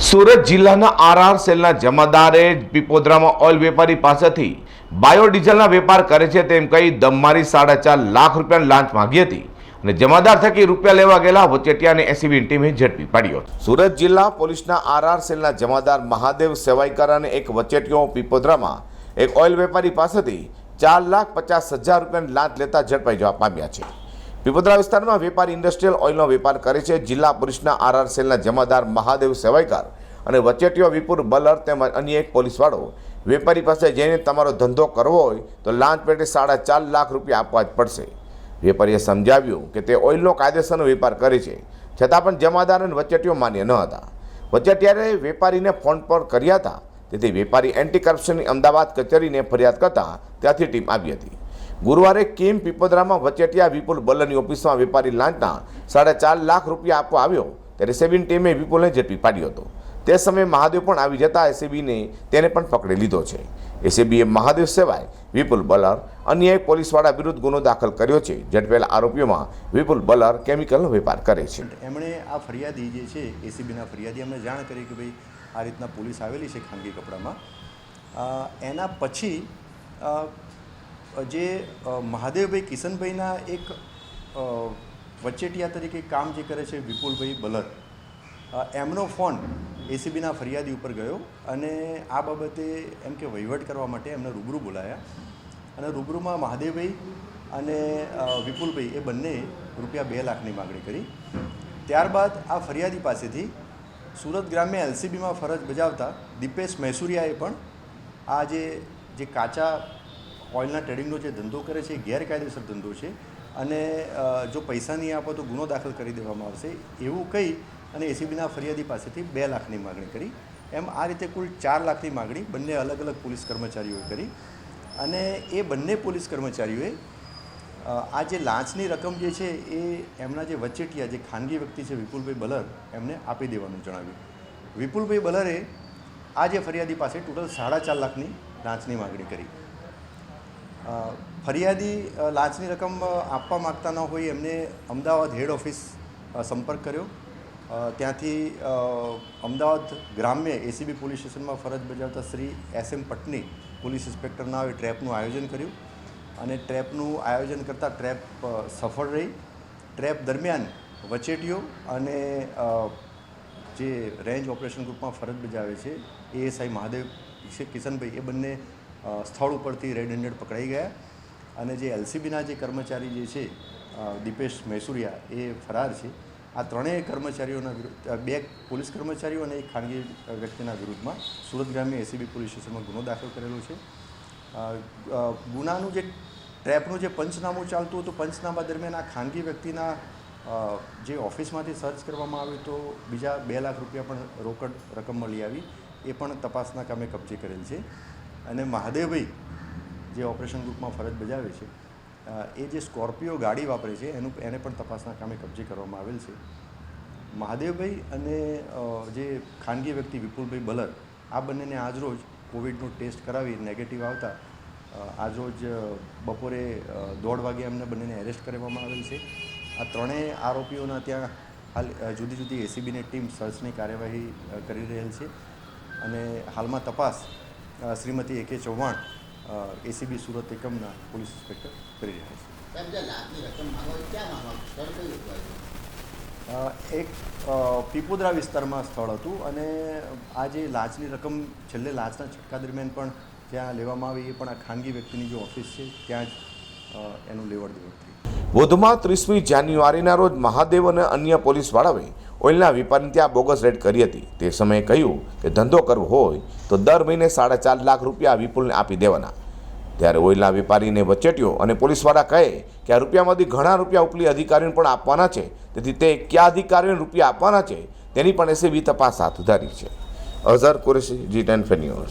સુરત જિલ્લાના આરઆર સેલના જમાદારે પીપોદરામાં ઓઇલ વેપારી પાસેથી બાયોડીઝલના વેપાર કરે છે તેમ કહી દમમારી 4.5 લાખ રૂપિયાની લાંચ માંગી હતી અને જમાદાર થકી રૂપિયા લેવા ગયેલા વચેટિયાને એસીબી ટીમે ઝડપી પાડ્યો. સુરત જિલ્લા પોલીસના આરઆર સેલના જમાદાર મહાદેવ સેવાઈકર અને એક વચેટિયો પીપોદરામાં એક ઓઇલ વેપારી પાસેથી 4,50,000 રૂપિયાની લાંચ લેતા ઝડપાઈ જવા પામ્યા છે. પીપોદરા વિસ્તારમાં વેપારી ઇન્ડસ્ટ્રીયલ ઓઇલનો વેપાર કરે છે. જિલ્લા પોલીસના આરઆર સેલના જમાદાર મહાદેવ સેવાઈકર અને વચેટિયો વિપુલ બલર તેમજ અન્ય એક પોલીસવાળો વેપારી પાસે જઈને તમારો ધંધો કરવો હોય તો લાંચ પેટે 4.5 લાખ રૂપિયા આપવા જ પડશે. વેપારીએ સમજાવ્યું કે તે ઓઇલનો કાયદેસરનો વેપાર કરે છે, છતાં પણ જમાદાર અને વચેટિયો માન્ય ન હતા. વચેટિયાએ વેપારીને ફોન પર કર્યા હતા, તેથી વેપારી એન્ટી કરપ્શનની અમદાવાદ કચેરીને ફરિયાદ કરતા ત્યાંથી ટીમ આવી હતી. ગુરુવારે કેમ પીપોદરામાં વચેટિયા વિપુલ બલ્લરની ઓફિસમાં વેપારી લાંચના 4.5 લાખ રૂપિયા આપવા આવ્યો ત્યારે એસીબી ટીમે વિપુલને ઝડપી પાડ્યો હતો. તે સમયે મહાદેવ પણ આવી જતા એસીબીને તેને પણ પકડી લીધો છે. એસીબીએ મહાદેવ સિવાય વિપુલ બલર અન્ય એક પોલીસવાળા વિરુદ્ધ ગુનો દાખલ કર્યો છે. ઝડપેલા આરોપીઓમાં વિપુલ બલર કેમિકલનો વેપાર કરે છે. એમણે આ ફરિયાદી જે છે એસીબીના ફરિયાદી અમને જાણ કરી કે ભાઈ આ રીતના પોલીસ આવેલી છે ખાનગી કપડામાં. એના પછી જે મહાદેવભાઈ કિશનભાઈના એક વચેટિયા તરીકે કામ જે કરે છે વિપુલભાઈ બલર, એમનો ફોન એસીબીના ફરિયાદી ઉપર ગયો અને આ બાબતે એમ કે વહીવટ કરવા માટે એમને રૂબરૂ બોલાયા અને રૂબરૂમાં મહાદેવભાઈ અને વિપુલભાઈ એ બંને રૂપિયા 2 લાખની માગણી કરી. ત્યારબાદ આ ફરિયાદી પાસેથી સુરત ગ્રામ્ય એલસીબીમાં ફરજ બજાવતા દીપેશ મહેસુરિયાએ પણ આ જે કાચા ઓઇલના ટ્રેડિંગનો જે ધંધો કરે છે એ ગેરકાયદેસર ધંધો છે અને જો પૈસા નહીં આપો તો ગુનો દાખલ કરી દેવામાં આવશે એવું કહી અને એસીબીના ફરિયાદી પાસેથી 2 લાખની માગણી કરી. એમ આ રીતે કુલ 4 લાખની માગણી બંને અલગ અલગ પોલીસ કર્મચારીઓએ કરી અને એ બંને પોલીસ કર્મચારીઓએ આ જે લાંચની રકમ જે છે એ એમના જે વચેટિયા જે ખાનગી વ્યક્તિ છે વિપુલભાઈ બલર એમને આપી દેવાનું જણાવ્યું. વિપુલભાઈ બલરે આ જે ફરિયાદી પાસે ટોટલ 4.5 લાખની લાંચની માગણી કરી. ફરિયાદી લાંચની રકમ આપવા માગતા ન હોય એમને અમદાવાદ હેડ ઓફિસ સંપર્ક કર્યો. ત્યાંથી અમદાવાદ ગ્રામ્ય એસીબી પોલીસ સ્ટેશનમાં ફરજ બજાવતા શ્રી SM પટની પોલીસ ઇન્સ્પેક્ટરના ટ્રેપનું આયોજન કર્યું અને ટ્રેપનું આયોજન કરતાં ટ્રેપ સફળ રહી. ટ્રેપ દરમિયાન વચેટીઓ અને જે રેન્જ ઓપરેશન ગ્રુપમાં ફરજ બજાવે છે એએસઆઈ મહાદેવ કિશનભાઈ એ બંને સ્થળ ઉપરથી રેડ હેન્ડેડ પકડાઈ ગયા અને જે એલસીબીના જે કર્મચારી જે છે દીપેશ મહેસુરિયા એ ફરાર છે. આ ત્રણેય કર્મચારીઓના વિરુદ્ધ 2 પોલીસ કર્મચારીઓ અને એક ખાનગી વ્યક્તિના વિરુદ્ધમાં સુરત ગ્રામ્ય એસીબી પોલીસ સ્ટેશનમાં ગુનો દાખલ કરેલો છે. ગુનાનું જે ટ્રેપનું જે પંચનામું ચાલતું હતું, પંચનામા દરમિયાન આ ખાનગી વ્યક્તિના જે ઓફિસમાંથી સર્ચ કરવામાં આવ્યું તો બીજા 2 લાખ રૂપિયા પણ રોકડ રકમ મળી આવી, એ પણ તપાસના કામે કબજે કરેલ છે. અને મહાદેવભાઈ જે ઓપરેશન ગ્રુપમાં ફરજ બજાવે છે એ જે સ્કોર્પિયો ગાડી વાપરે છે એને પણ તપાસના કામે કબજે કરવામાં આવેલ છે. મહાદેવભાઈ અને જે ખાનગી વ્યક્તિ વિપુલભાઈ બલર આ બંનેને આજરોજ કોવિડનો ટેસ્ટ કરાવી નેગેટિવ આવતા આજરોજ બપોરે 1:30 વાગે એમને બંનેને એરેસ્ટ કરવામાં આવેલ છે. આ ત્રણેય આરોપીઓના ત્યાં હાલ જુદી જુદી એસીબીની ટીમ સર્ચની કાર્યવાહી કરી રહેલ છે અને હાલમાં તપાસ શ્રીમતી AK ચૌહાણ એસીબી સુરત એકમના પોલીસ ઇન્સ્પેક્ટર કરી રહ્યા છે. એક પીપોદરા વિસ્તારમાં સ્થળ હતું અને આ જે લાંચની રકમ છેલ્લે લાંચના છટકા દરમિયાન પણ જ્યાં લેવામાં આવી એ પણ આ ખાનગી વ્યક્તિની જે ઓફિસ છે ત્યાં જ એનું લેવડ દેવડ થઈ. વધુમાં 30મી જાન્યુઆરીના રોજ મહાદેવ અને અન્ય પોલીસવાળાએ ઓઇલના વેપારીને ત્યાં બોગસ રેડ કરી હતી. તે સમયે કહ્યું કે ધંધો કરવો હોય તો દર મહિને 4.5 લાખ રૂપિયા વિપુલને આપી દેવાના. ત્યારે ઓઇલના વેપારીને વચેટિયો અને પોલીસવાળા કહે કે આ રૂપિયામાંથી ઘણા રૂપિયા ઉપલી અધિકારીને પણ આપવાના છે, તેથી તે કયા અધિકારીને રૂપિયા આપવાના છે તેની પણ એસીબી તપાસ હાથ ધરી છે. Azhar Qureshi, G10 news.